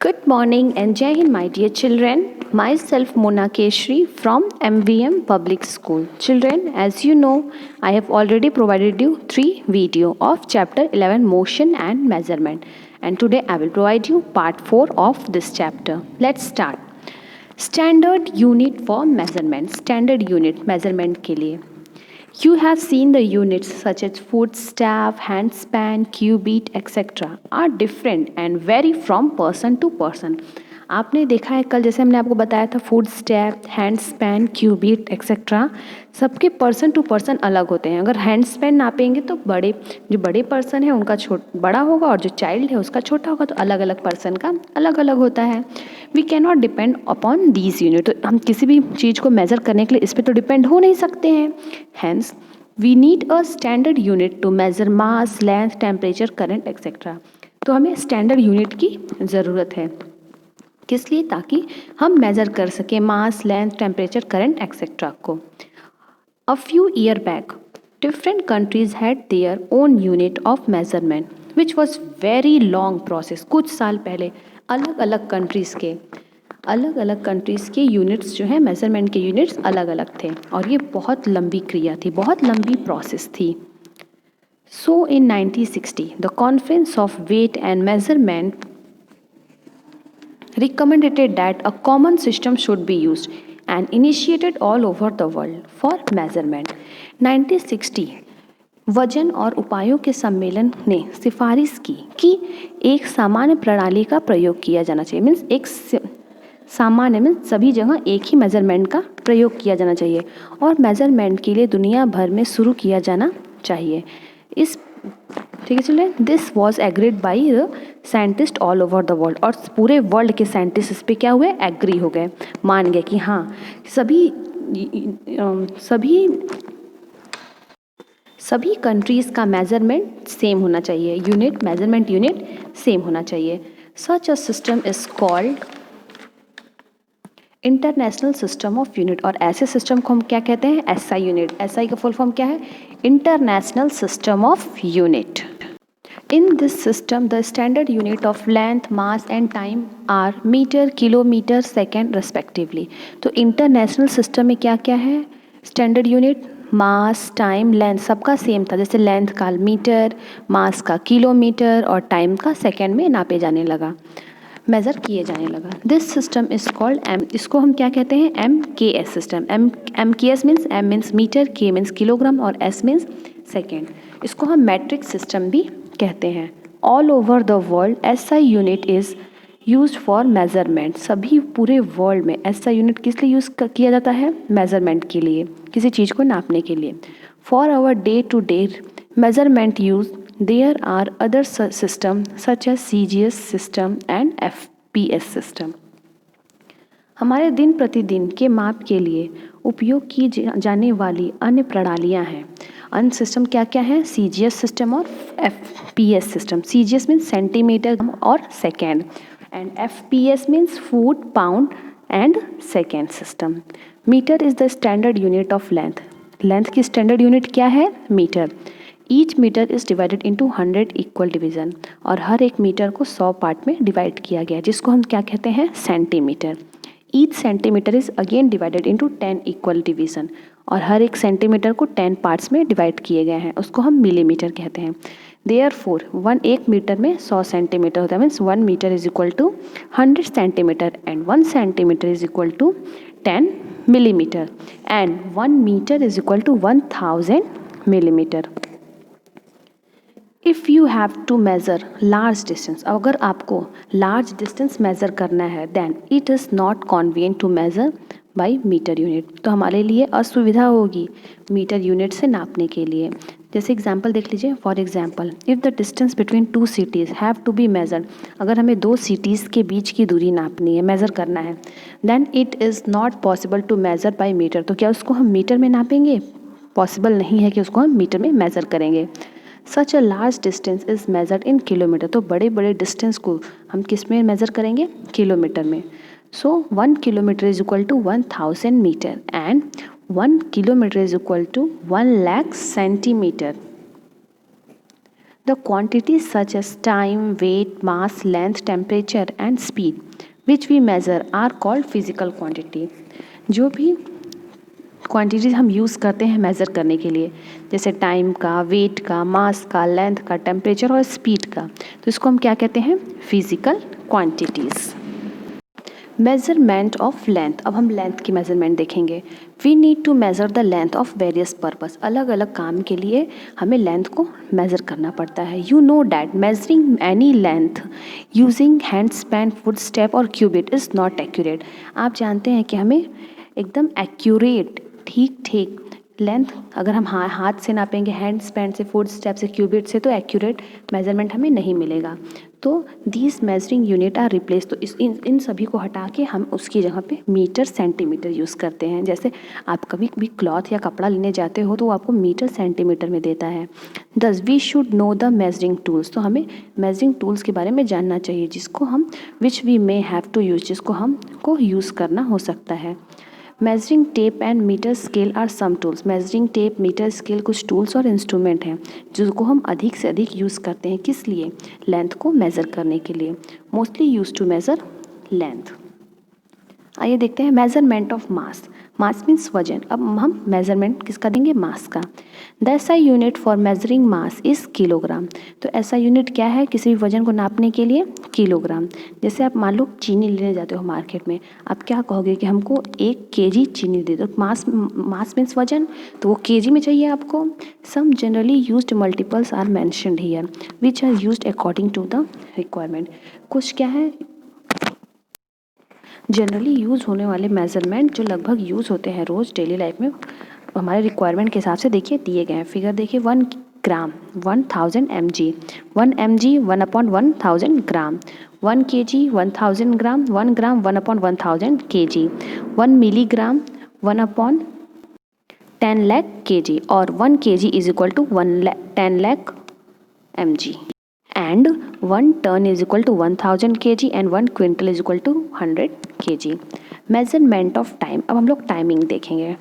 Good morning and Jai Hind, my dear children. Myself Mona Keshri from MVM Public School. Children, as you know, I have already provided you 3 videos of chapter 11 motion and measurement, and today I will provide you part 4 of this chapter. Let's start. Standard unit for measurement. Standard unit measurement के लिए You have seen the units such as foot, staff, handspan, cubit, etc. are different and vary from person to person. आपने देखा है कल जैसे हमने आपको बताया था foot step, hand span, cubit etcetera सबके पर्सन टू पर्सन अलग होते हैं. अगर हैंड स्पैन नापेंगे तो जो बड़े पर्सन है उनका बड़ा होगा और जो चाइल्ड है उसका छोटा होगा. तो अलग अलग पर्सन का अलग अलग होता है. We can not depend upon these unit. तो हम किसी भी चीज़ को मेज़र करने के लिए इस पर तो डिपेंड हो नहीं सकते हैं. Hence we need a standard unit to measure mass, length, temperature, current etcetera. तो हमें स्टैंडर्ड यूनिट की ज़रूरत है. किस लिए? ताकि हम मेज़र कर सकें मास, लेंथ, टेम्परेचर, करंट एक्सेट्रा को. A few year back different countries had their own unit of measurement which was very long process. कुछ साल पहले अलग अलग कंट्रीज़ के यूनिट्स जो हैं मेजरमेंट के यूनिट्स अलग अलग थे और ये बहुत लंबी क्रिया थी, बहुत लंबी प्रोसेस थी. So in 1960 the conference of weight and measurement recommended that a common system should be used and initiated all over the world for measurement. 1960 वजन और उपायों के सम्मेलन ने सिफारिश की कि एक सामान्य प्रणाली का प्रयोग किया जाना चाहिए. मीन्स एक सामान्य मीन्स सभी जगह एक ही मेजरमेंट का प्रयोग किया जाना चाहिए और मेजरमेंट के लिए दुनिया भर में शुरू किया जाना चाहिए. इस ठीक है चलिए. This was agreed by the scientist all over the world. और पूरे वर्ल्ड के साइंटिस्ट इस पर क्या हुए? एग्री हो गए, मान गए कि हाँ सभी कंट्रीज़ का मेजरमेंट सेम होना चाहिए, मेजरमेंट यूनिट सेम होना चाहिए. Such a system is called international system of unit. और ऐसे सिस्टम को हम क्या कहते हैं? SI unit. एसआई का फुल फॉर्म क्या है? International system of unit. In this system, the standard unit of length, mass and time are metre, kilometre, second respectively. तो इंटरनेशनल सिस्टम में क्या क्या है? Standard unit mass, time, length सबका same था. जैसे लेंथ का मीटर, मास का किलोमीटर और टाइम का सेकेंड में नापे जाने लगा, मेज़र किए जाने लगा. This system is called M. इसको हम क्या कहते हैं? MKS system. MKS means M means metre, K means kilogram और S मीन्स सेकेंड. इसको हम मैट्रिक सिस्टम भी कहते हैं. All over the world SI unit is use for measurement. सभी पूरे वर्ल्ड में SI यूनिट किस लिए यूज़ किया जाता है? मेजरमेंट के लिए, किसी चीज़ को नापने के लिए. For our day to day measurement use there are other system such as CGS system and FPS system. हमारे दिन प्रतिदिन के माप के लिए उपयोग की जाने वाली अन्य प्रणालियाँ हैं. अन्य सिस्टम क्या क्या है? CGS सिस्टम और FPS system. CGS means centimetre और second and FPS means foot, pound and second system. Metre is the standard unit of length. Length की स्टैंडर्ड यूनिट क्या है? Metre. Each metre is divided into 100 equal division. और हर एक metre को 100 part में divide किया गया जिसको हम क्या कहते हैं? Centimetre. Each centimetre is again divided into 10 equal division. और हर एक सेंटीमीटर को 10 पार्ट्स में डिवाइड किए गए हैं, उसको हम मिलीमीटर कहते हैं. देयरफॉर एक मीटर में 100 सेंटीमीटर होता है. Means 1 metre is equal to 100 centimetre and 1 centimetre is equal to 10 millimetre and 1 metre is equal to 1000 millimetre. If you have to measure large distance, अगर आपको लार्ज डिस्टेंस मेज़र करना है then it is not convenient to measure by metre unit. तो हमारे लिए असुविधा होगी metre unit से नापने के लिए. जैसे एग्जांपल देख लीजिए. For example if the distance between 2 cities have to be measured, अगर हमें 2 सिटीज़ के बीच की दूरी नापनी है, मेज़र करना है, then it is not possible to measure by metre. तो क्या उसको हम मीटर में नापेंगे? पॉसिबल नहीं है कि उसको हम मीटर में मेज़र करेंगे. Such a large distance is measured in kilometre. तो बड़े बड़े डिस्टेंस को हम किस में मेज़र करेंगे? किलोमीटर में. So 1 kilometre is equal to 1000 metre and 1 kilometre is equal to 1 lakh centimetre. The quantities such as time, weight, mass, length, temperature and speed which we measure are called physical quantity. जो भी quantities हम use करते हैं measure करने के लिए, जैसे time का, वेट का, मास का, लेंथ का, टेम्परेचर और स्पीड का, तो इसको हम क्या कहते हैं? Physical quantities. Measurement of length, अब हम लेंथ की मेजरमेंट देखेंगे। We need to measure the length of various purpose, अलग अलग काम के लिए हमें लेंथ को मेज़र करना पड़ता है। You know that measuring any length using hand span, foot step और क्यूबिट इज़ नॉट एक्यूरेट। आप जानते हैं कि हमें एकदम एक्यूरेट, ठीक ठीक लेंथ अगर हम हाथ से नापेंगे, हैंड स्पैन से, फुट स्टेप से, क्यूबिट से, तो एक्यूरेट मेजरमेंट हमें नहीं मिलेगा। तो these measuring unit are replace, तो इन सभी को हटा के हम उसकी जगह पे मीटर, सेंटीमीटर यूज़ करते हैं। जैसे आप कभी भी क्लॉथ या कपड़ा लेने जाते हो तो वो आपको मीटर, सेंटीमीटर में देता है। Thus we should know the measuring tools, तो हमें मेजरिंग टूल्स के बारे में जानना चाहिए जिसको हम which we may have to use, जिसको हमको यूज़ करना हो सकता है। Measuring tape and metre scale are some tools. Measuring tape, metre scale कुछ टूल्स और इंस्ट्रूमेंट हैं जिसको हम अधिक से अधिक यूज़ करते हैं। किस लिए? लेंथ को मेज़र करने के लिए। Mostly use to measure length. आइए देखते हैं measurement of mass. Mass means वजन। अब हम मेजरमेंट किसका देंगे? मास का। The SI unit for measuring mass is kilogram. तो एसआई यूनिट क्या है किसी भी वजन को नापने के लिए? किलोग्राम। जैसे आप मान लो चीनी लेने जाते हो मार्केट में, आप क्या कहोगे कि हमको 1 केजी चीनी दे दो। मास मीन्स वजन, तो वो केजी में चाहिए आपको। Some generally used multiples are mentioned here which are used according to the requirement. कुछ क्या है जनरली यूज़ होने वाले मेज़रमेंट जो लगभग यूज़ होते हैं रोज़ डेली लाइफ में, हमारे रिक्वायरमेंट के हिसाब से देखिए दिए गए हैं। फिगर देखिए, 1 gram 1000 mg, 1 mg 1/1000 gram, 1 kg 1000 gram, 1 gram 1/1000 kg, 1 milligram 1/10 lakh kg और 1 kg is equal to 10 lakh mg and 1 ton is equal to 1000 kg and 1 quintal is equal to 100 kg. Measurement of time, अब हम लोग timing देखेंगे।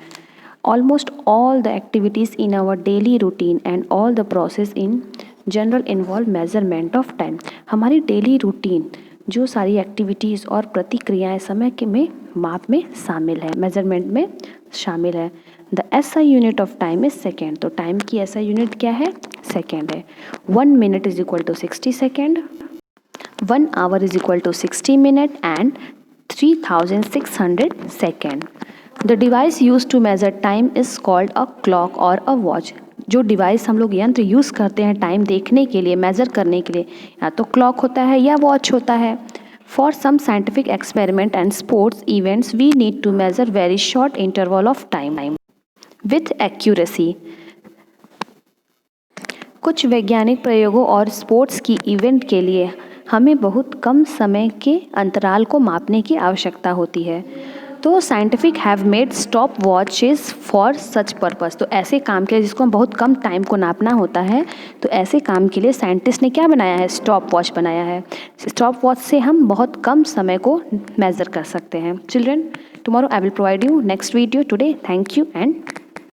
Almost all the activities in our daily routine and all the process in general involve measurement of time. हमारी daily routine जो सारी activities और प्रतिक्रियाएं समय के में माप में शामिल है, मेजरमेंट में शामिल है। The SI unit of time is second, तो टाइम की एसआई यूनिट क्या है? सेकेंड है। 1 minute is equal to 60 second, 1 hour is equal to 60 minute and 3600 second. The device use to measure time is called a clock और a watch. जो device हम लोग यंत्र यूज़ करते हैं टाइम देखने के लिए, मेज़र करने के लिए, या तो क्लॉक होता है या वॉच होता है। For some scientific experiment and sports events we need to measure very short interval of time with accuracy. कुछ वैज्ञानिक प्रयोगों और स्पोर्ट्स की इवेंट के लिए हमें बहुत कम समय के अंतराल को मापने की आवश्यकता होती है। तो scientific have made stop watches for such purpose. तो ऐसे काम के लिए जिसको हम बहुत कम टाइम को नापना होता है, तो ऐसे काम के लिए साइंटिस्ट ने क्या बनाया है? स्टॉप वॉच बनाया है। स्टॉप वॉच से हम बहुत कम समय को मेज़र कर सकते हैं। Children, tomorrow I will provide you next video today. Thank you and